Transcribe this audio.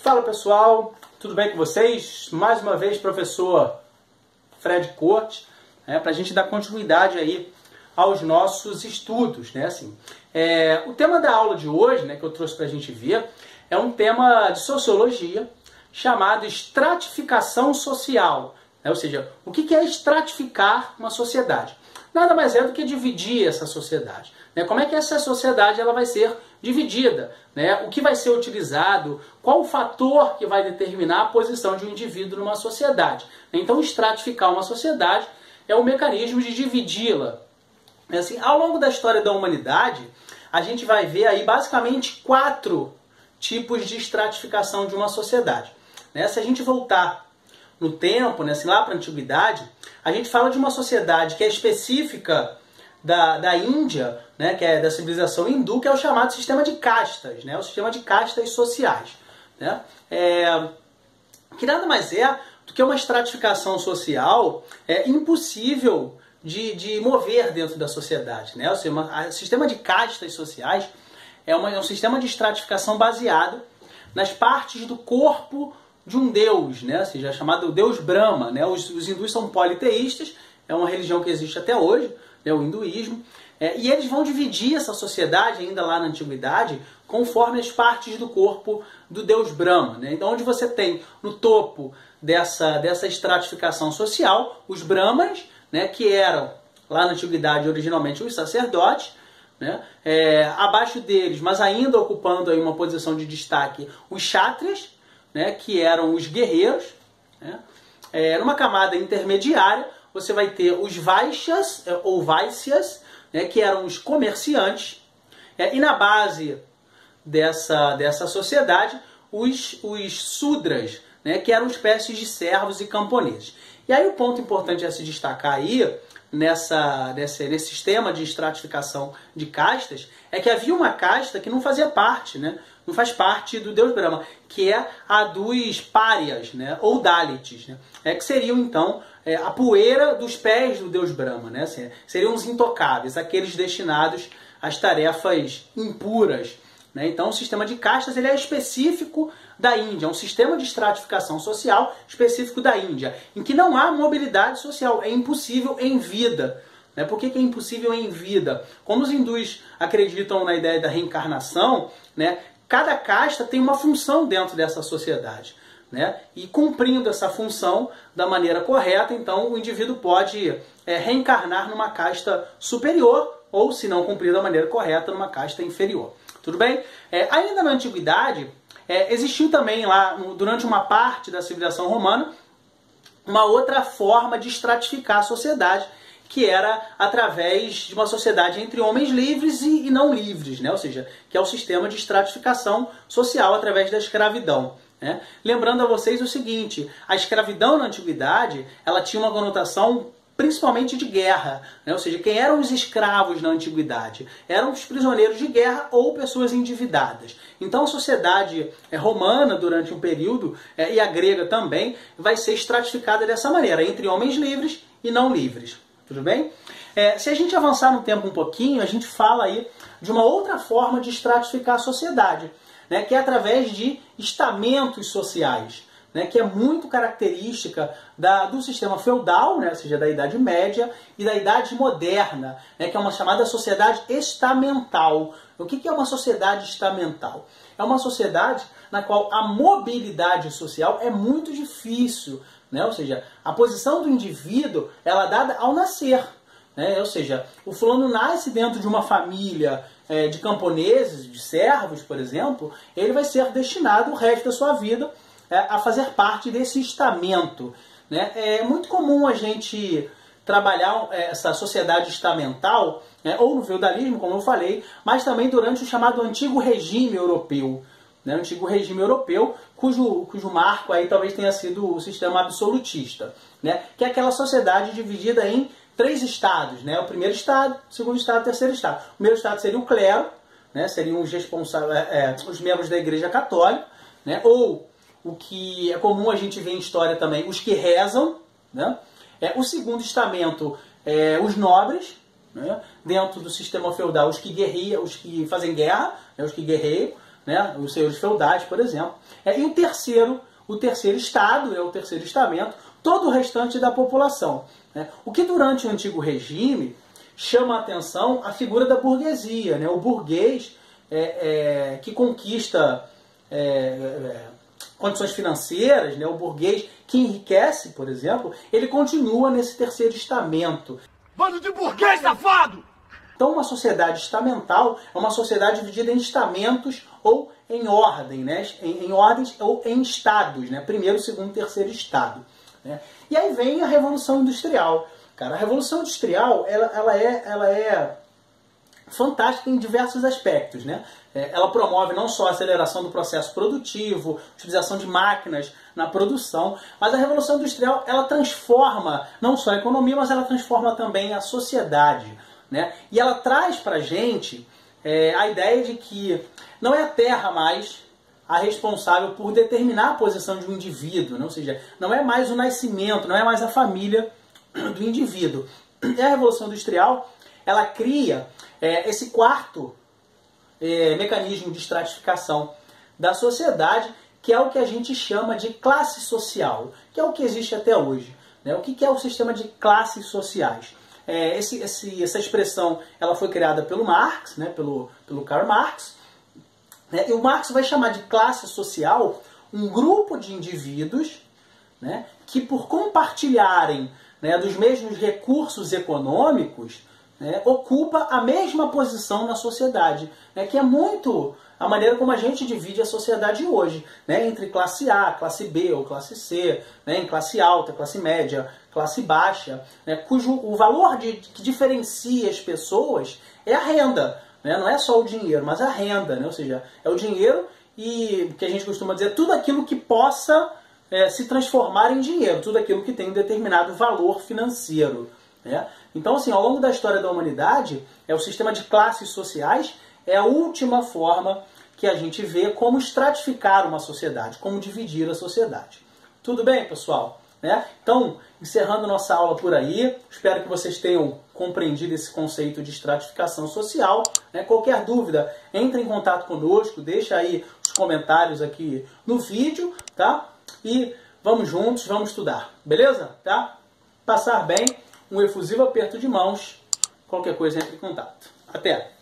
Fala pessoal, tudo bem com vocês? Mais uma vez, professor Fred Corte, para a gente dar continuidade aí aos nossos estudos, né? O tema da aula de hoje, que eu trouxe para a gente ver, é um tema de sociologia chamado estratificação social, ou seja, o que é estratificar uma sociedade? Nada mais é do que dividir essa sociedade. Como é que essa sociedade ela vai ser dividida? O que vai ser utilizado? Qual o fator que vai determinar a posição de um indivíduo numa sociedade? Então, estratificar uma sociedade é o mecanismo de dividi-la. Ao longo da história da humanidade, a gente vai ver aí basicamente 4 tipos de estratificação de uma sociedade. Se a gente voltar no tempo, lá para a antiguidade, a gente fala de uma sociedade que é específica da Índia, que é da civilização hindu, que é o chamado sistema de castas, o sistema de castas sociais. Que nada mais é do que uma estratificação social impossível de mover dentro da sociedade. O sistema de castas sociais é um sistema de estratificação baseado nas partes do corpo de um deus, ou seja, chamado Deus Brahma. Os hindus são politeístas, é uma religião que existe até hoje, o hinduísmo, e eles vão dividir essa sociedade, ainda lá na antiguidade, conforme as partes do corpo do Deus Brahma. Então, onde você tem no topo dessa estratificação social, os Brahmanes, que eram, lá na antiguidade, originalmente os sacerdotes, abaixo deles, mas ainda ocupando aí uma posição de destaque, os Kshatriyas, que eram os guerreiros. Numa camada intermediária, você vai ter os Vaishyas, ou Vaisyas, que eram os comerciantes, e na base dessa sociedade, os Sudras, que eram espécies de servos e camponeses. E aí o ponto importante a se destacar aí, nesse sistema de estratificação de castas, é que havia uma casta que não fazia parte, não faz parte do Deus Brahma, que é a dos párias, ou Dalits, que seriam então a poeira dos pés do Deus Brahma, seriam os intocáveis, aqueles destinados às tarefas impuras. Então o sistema de castas ele é específico da Índia, é um sistema de estratificação social específico da Índia, em que não há mobilidade social, é impossível em vida. Por que é impossível em vida? Como os hindus acreditam na ideia da reencarnação, cada casta tem uma função dentro dessa sociedade. E cumprindo essa função da maneira correta, então o indivíduo pode reencarnar numa casta superior, ou, se não cumprir da maneira correta, numa casta inferior. Tudo bem? Ainda na antiguidade, existiu também lá, durante uma parte da civilização romana, uma outra forma de estratificar a sociedade, que era através de uma sociedade entre homens livres e não livres, ou seja, que é o sistema de estratificação social através da escravidão. Lembrando a vocês o seguinte, a escravidão na antiguidade ela tinha uma conotação principalmente de guerra, ou seja, quem eram os escravos na antiguidade? Eram os prisioneiros de guerra ou pessoas endividadas. Então a sociedade romana, durante um período, e a grega também, vai ser estratificada dessa maneira, entre homens livres e não livres. Tudo bem? Se a gente avançar no tempo um pouquinho, a gente fala aí de uma outra forma de estratificar a sociedade, que é através de estamentos sociais, que é muito característica do sistema feudal, ou seja, da Idade Média, e da Idade Moderna, que é uma chamada sociedade estamental. O que é uma sociedade estamental? É uma sociedade na qual a mobilidade social é muito difícil, ou seja, a posição do indivíduo ela é dada ao nascer. Ou seja, o fulano nasce dentro de uma família de camponeses, de servos, por exemplo, ele vai ser destinado o resto da sua vida a fazer parte desse estamento. É muito comum a gente trabalhar essa sociedade estamental, ou no feudalismo, como eu falei, mas também durante o chamado Antigo Regime Europeu. O Antigo Regime Europeu, cujo marco aí talvez tenha sido o sistema absolutista, que é aquela sociedade dividida em 3 estados, o primeiro estado, o segundo estado, o terceiro estado. O primeiro estado seria o clero, seriam os responsáveis, os membros da Igreja Católica, ou o que é comum a gente ver em história também, os que rezam. O segundo estamento, os nobres, dentro do sistema feudal, os que guerreiam, os que fazem guerra, os que guerreiam, né, os senhores feudais, por exemplo. E o terceiro estado, o terceiro estamento, todo o restante da população. Né? O que durante o antigo regime chama a atenção a figura da burguesia, né? O burguês que conquista condições financeiras, né? O burguês que enriquece, por exemplo, ele continua nesse terceiro estamento. Bando de burguês safado! Então, uma sociedade estamental é uma sociedade dividida em estamentos ou em ordem, né? Em ordens ou em estados, né? Primeiro, segundo, terceiro estado. Né? E aí vem a Revolução Industrial. Cara, a Revolução Industrial ela é fantástica em diversos aspectos. Né? Ela promove não só a aceleração do processo produtivo, utilização de máquinas na produção, mas a Revolução Industrial ela transforma não só a economia, mas ela transforma também a sociedade. Né? E ela traz para a gente a ideia de que não é a terra mais a responsável por determinar a posição de um indivíduo, né? Ou seja, não é mais o nascimento, não é mais a família do indivíduo. E a Revolução Industrial ela cria esse quarto mecanismo de estratificação da sociedade, que é o que a gente chama de classe social, que é o que existe até hoje. Né? O que é o sistema de classes sociais? Essa expressão ela foi criada pelo Marx, né, pelo Karl Marx, né, e o Marx vai chamar de classe social um grupo de indivíduos, né, que por compartilharem, né, dos mesmos recursos econômicos, né, ocupa a mesma posição na sociedade, né, que é muito a maneira como a gente divide a sociedade hoje, né, entre classe A, classe B ou classe C, né, em classe alta, classe média, classe baixa, né, cujo o valor que diferencia as pessoas é a renda, né, não é só o dinheiro, mas a renda, né, ou seja, é o dinheiro e que a gente costuma dizer tudo aquilo que possa se transformar em dinheiro, tudo aquilo que tem um determinado valor financeiro. Né? Então, assim, ao longo da história da humanidade, o sistema de classes sociais é a última forma que a gente vê como estratificar uma sociedade, como dividir a sociedade. Tudo bem, pessoal? Né? Então, encerrando nossa aula por aí, espero que vocês tenham compreendido esse conceito de estratificação social. Né? Qualquer dúvida, entre em contato conosco, deixa aí os comentários aqui no vídeo, tá? E vamos juntos, vamos estudar, beleza? Tá? Passar bem, um efusivo aperto de mãos, qualquer coisa entre em contato. Até!